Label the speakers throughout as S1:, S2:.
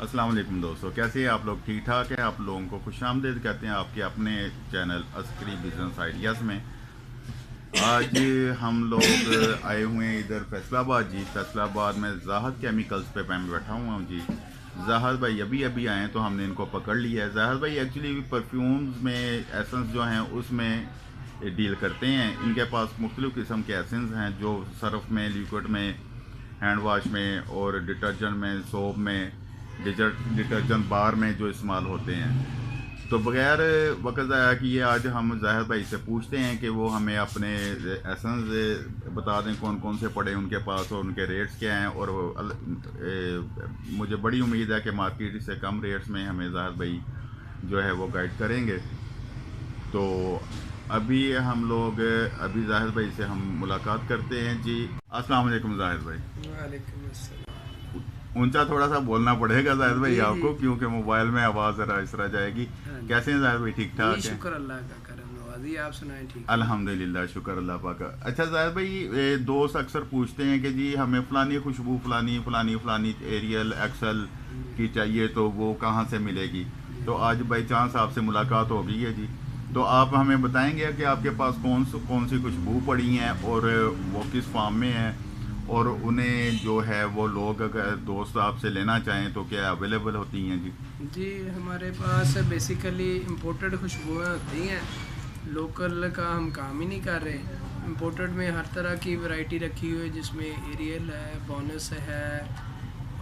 S1: अस्सलाम वालेकुम दोस्तों, कैसे हैं आप लोग? ठीक ठाक हैं? आप लोगों को खुश आमदीद कहते हैं आपके अपने चैनल अस्करी बिजनेस आइडियाज़ में। आज हम लोग आए हुए हैं इधर फैसलाबाद जी। फैसलाबाद में ज़ाहद केमिकल्स पे मैं बैठा हुआ हूँ जी। ज़ाहद भाई अभी अभी आए हैं तो हमने इनको पकड़ लिया है। ज़ाहद भाई एक्चुअली परफ्यूम्स में एसेंस जो हैं उसमें डील करते हैं। इनके पास मुख्तलिफ़ किस्म के एसेंस हैं जो सर्फ में, लिक्विड में, हैंड वाश में और डिटर्जेंट में, सोप में, डिटर्जेंट बार में जो इस्तेमाल होते हैं। तो बगैर वक्त ज़ाया किए आज हम ज़ाहिर भाई से पूछते हैं कि वो हमें अपने एसेंस बता दें कौन कौन से पड़े उनके पास और उनके रेट्स क्या हैं। और मुझे बड़ी उम्मीद है कि मार्केट से कम रेट्स में हमें ज़ाहिर भाई जो है वो गाइड करेंगे। तो अभी हम लोग अभी ज़ाहिर भाई से हम मुलाकात करते हैं जी। अस्सलाम वालेकुम ज़ाहिर भाई।
S2: वालेकुम अस्सलाम।
S1: ऊंचा थोड़ा सा बोलना पड़ेगा ज़ाहिर भाई
S2: जी
S1: आपको,
S2: जी
S1: क्योंकि मोबाइल में आवाज़ ज़रा इस तरह जाएगी।
S2: हाँ जी।
S1: कैसे हैं ज़ाहिर भाई? ठीक ठाक
S2: जी
S1: हैं?
S2: शुक्र अल्लाह का करम नवाजी, आप सुनाएं ठीक है?
S1: अल्हम्दुलिल्लाह, शुक्र अल्लाह पाक का। अच्छा ज़ाहिर भाई, दोस्त अक्सर पूछते हैं कि जी हमें फ़लानी खुशबू फ़लानी फ़लानी फ़लानी एरियल एक्सल
S2: जी
S1: की चाहिए, तो वो कहाँ से मिलेगी?
S2: जी
S1: तो आज बाई चांस आपसे मुलाकात हो गई है जी। तो आप हमें बताएंगे कि आपके पास कौन सी खुशबू पड़ी हैं और वो किस फार्म में है, और उन्हें जो है वो लोग अगर दोस्त आपसे लेना चाहें तो क्या अवेलेबल होती हैं जी?
S2: जी हमारे पास बेसिकली इम्पोर्टेड खुशबुएँ होती हैं। लोकल का हम काम ही नहीं कर रहे। इम्पोर्टेड में हर तरह की वैरायटी रखी हुई है, जिसमें एरियल है, बोनस है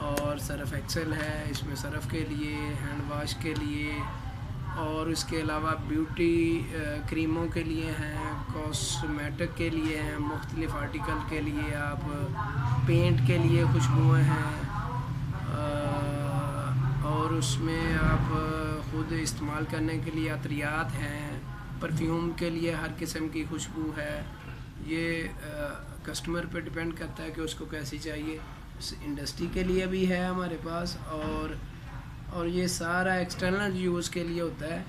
S2: और सर्फ एक्सेल है। इसमें सर्फ के लिए, हैंड वाश के लिए और इसके अलावा ब्यूटी क्रीमों के लिए हैं, कॉस्मेटिक के लिए हैं, मुख्तलिफ़ आर्टिकल के लिए, आप पेंट के लिए खुशबुएँ हैं। और उसमें आप ख़ुद इस्तेमाल करने के लिए अतरियात हैं। परफ्यूम के लिए हर किस्म की खुशबू है। ये कस्टमर पे डिपेंड करता है कि उसको कैसी चाहिए। इंडस्ट्री के लिए भी है हमारे पास, और ये सारा एक्सटर्नल यूज़ के लिए होता है,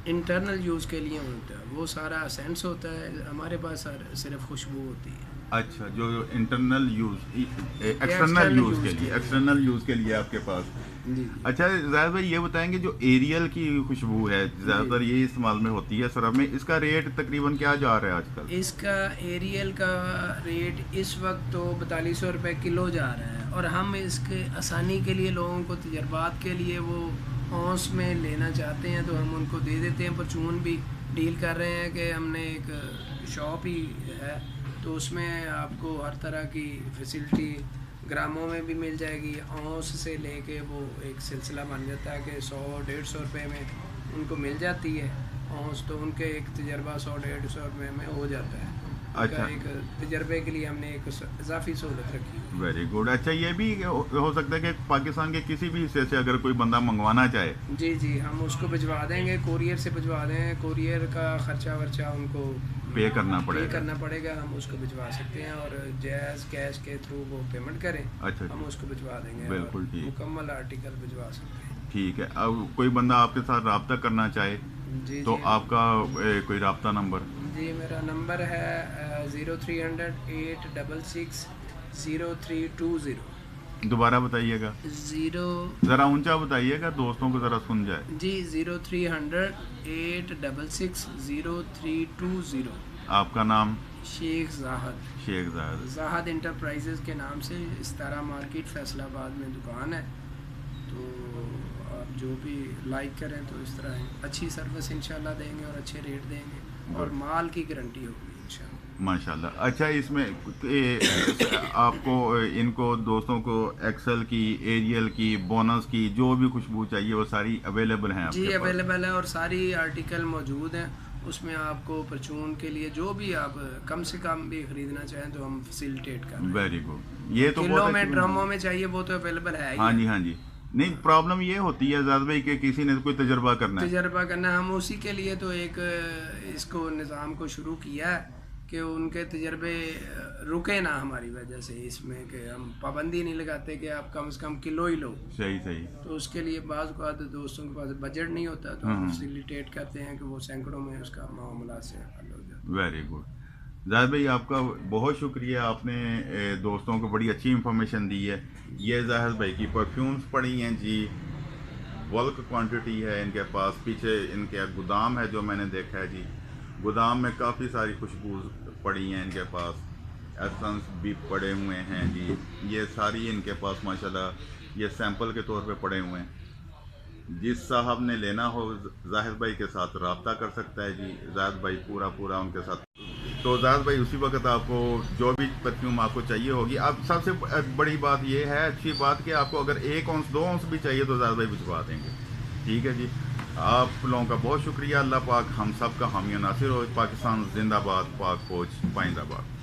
S2: इंटरनल यूज़ के लिए होता है। वो सारा सेंस होता है, हमारे पास सिर्फ खुशबू होती है।
S1: अच्छा, जो internal use external
S2: external
S1: use के
S2: यूज़
S1: लिए,
S2: के लिए।
S1: एक्सटर्नल यूज़ के लिए आपके पास।
S2: जी जी
S1: अच्छा ज़ाहिर भाई, ये बताएंगे जो एरियल की खुशबू है ज़्यादातर
S2: जी।
S1: ये इस्तेमाल में होती है सरफ में, इसका रेट तकरीबन क्या जा रहा है आजकल?
S2: इसका एरियल का रेट इस वक्त तो 4200 रुपये किलो जा रहा है, और हम इसके आसानी के लिए लोगों को तजर्बात के लिए वो औंस में लेना चाहते हैं तो हम उनको दे देते हैं। परचून भी डील कर रहे हैं कि हमने एक शॉप ही है, तो उसमें आपको हर तरह की फैसिलिटी ग्रामों में भी मिल जाएगी। औंस से लेके वो एक सिलसिला बन जाता है कि 100-150 रुपये में उनको मिल जाती है औंस, तो उनके एक तजर्बा 100-150 रुपये में हो जाता है। उनका
S1: अच्छा,
S2: एक तजर्बे के लिए हमने एक इजाफी सहूलत रखी हुई
S1: वेरी गुड। अच्छा, ये भी हो सकता है कि पाकिस्तान के किसी भी हिस्से से अगर कोई बंदा मंगवाना चाहे?
S2: है। जी जी, हम उसको भिजवा देंगे, कोरियर से भिजवा देंगे। कोरियर का खर्चा वर्चा उनको
S1: पे करना
S2: पे
S1: पड़ेगा?
S2: करना पड़ेगा, हम उसको भिजवा सकते हैं। और जैज़ कैश के थ्रू वो पेमेंट करें,
S1: अच्छा
S2: हम
S1: जी,
S2: उसको भिजवा देंगे और
S1: बिल्कुल ठीक।
S2: मुकम्मल आर्टिकल भिजवा सकते हैं।
S1: ठीक है, अब कोई बंदा आपके साथ रब्ता करना चाहे
S2: जी
S1: तो
S2: जी
S1: आपका कोई रब्ता नंबर?
S2: जी, मेरा नंबर है 0300-866-0320।
S1: दोबारा बताइएगा,
S2: ज़ीरो
S1: ज़रा ऊंचा बताइएगा, दोस्तों को ज़रा सुन जाए।
S2: जी 0300-866-0320।
S1: आपका नाम?
S2: शेख जाहद।
S1: शेख ज़ाहिर।
S2: जाहद इंटरप्राइजेज़ के नाम से इस्तारा मार्केट फैसलाबाद में दुकान है। तो आप जो भी लाइक करें तो इस तरह अच्छी सर्विस इंशाल्लाह देंगे और अच्छे रेट देंगे, और
S1: गुड,
S2: माल की गारंटी होगी इंशाल्लाह।
S1: माशाल्लाह। अच्छा, इसमें आपको इनको दोस्तों को एक्सेल की, एरियल की, बोनस की जो भी खुशबू चाहिए वो सारी अवेलेबल हैं
S2: जी
S1: आपके पास?
S2: अवेलेबल है, और सारी आर्टिकल मौजूद हैं। उसमें आपको परचून के लिए जो भी आप कम से कम भी ख़रीदना चाहें तो हम फैसिलिटेट कर रहे हैं।
S1: वेरी गुड, ये तो
S2: किलो
S1: बहुत
S2: में,
S1: अच्छी बात
S2: ड्रमों
S1: है।
S2: में चाहिए वो तो अवेलेबल है ही
S1: हाँ
S2: है।
S1: जी, हाँ जी। नहीं, प्रॉब्लम ये होती है ज़्यादा भाई कि किसी ने कोई तजर्बा करना है।
S2: तजर्बा करना, हम उसी के लिए तो एक इसको निज़ाम को शुरू किया है कि उनके तजर्बे रुके ना हमारी वजह से, इसमें कि हम पाबंदी नहीं लगाते कि आप कम से कम किलो ही लो।
S1: सही सही।
S2: तो उसके लिए बाज़ औक़ात दोस्तों के पास बजट नहीं होता, तो हम फैसिलिटेट करते हैं कि वो सैकड़ों में उसका मामला से हल हो जाता
S1: वेरी गुड। जाहिद भाई आपका बहुत शुक्रिया, आपने दोस्तों को बड़ी अच्छी इंफॉर्मेशन दी है। ये जाहिद भाई की परफ्यूम्स पड़ी हैं जी, बल्क क्वांटिटी है इनके पास। पीछे इनके गोदाम है जो मैंने देखा है जी, गोदाम में काफ़ी सारी खुशबू पड़ी हैं इनके पास, एसेंस भी पड़े हुए हैं जी। ये सारी इनके पास माशाल्लाह ये सैंपल के तौर पे पड़े हुए हैं। जिस साहब ने लेना हो जाहिद भाई के साथ रब्ता कर सकता है जी, जाहिद भाई पूरा उनके साथ। तो जाहिद भाई उसी वक्त आपको जो भी परफ्यूम आपको चाहिए होगी। अब सबसे बड़ी बात ये है, अच्छी बात कि आपको अगर 1 औंस 2 औंस भी चाहिए तो जाहिद भाई भिजवा देंगे। ठीक है जी, आप लोगों का बहुत शुक्रिया। अल्लाह पाक हम सब का हामी नासिर हो। पाकिस्तान जिंदाबाद, पाक फौज पाइंदाबाद।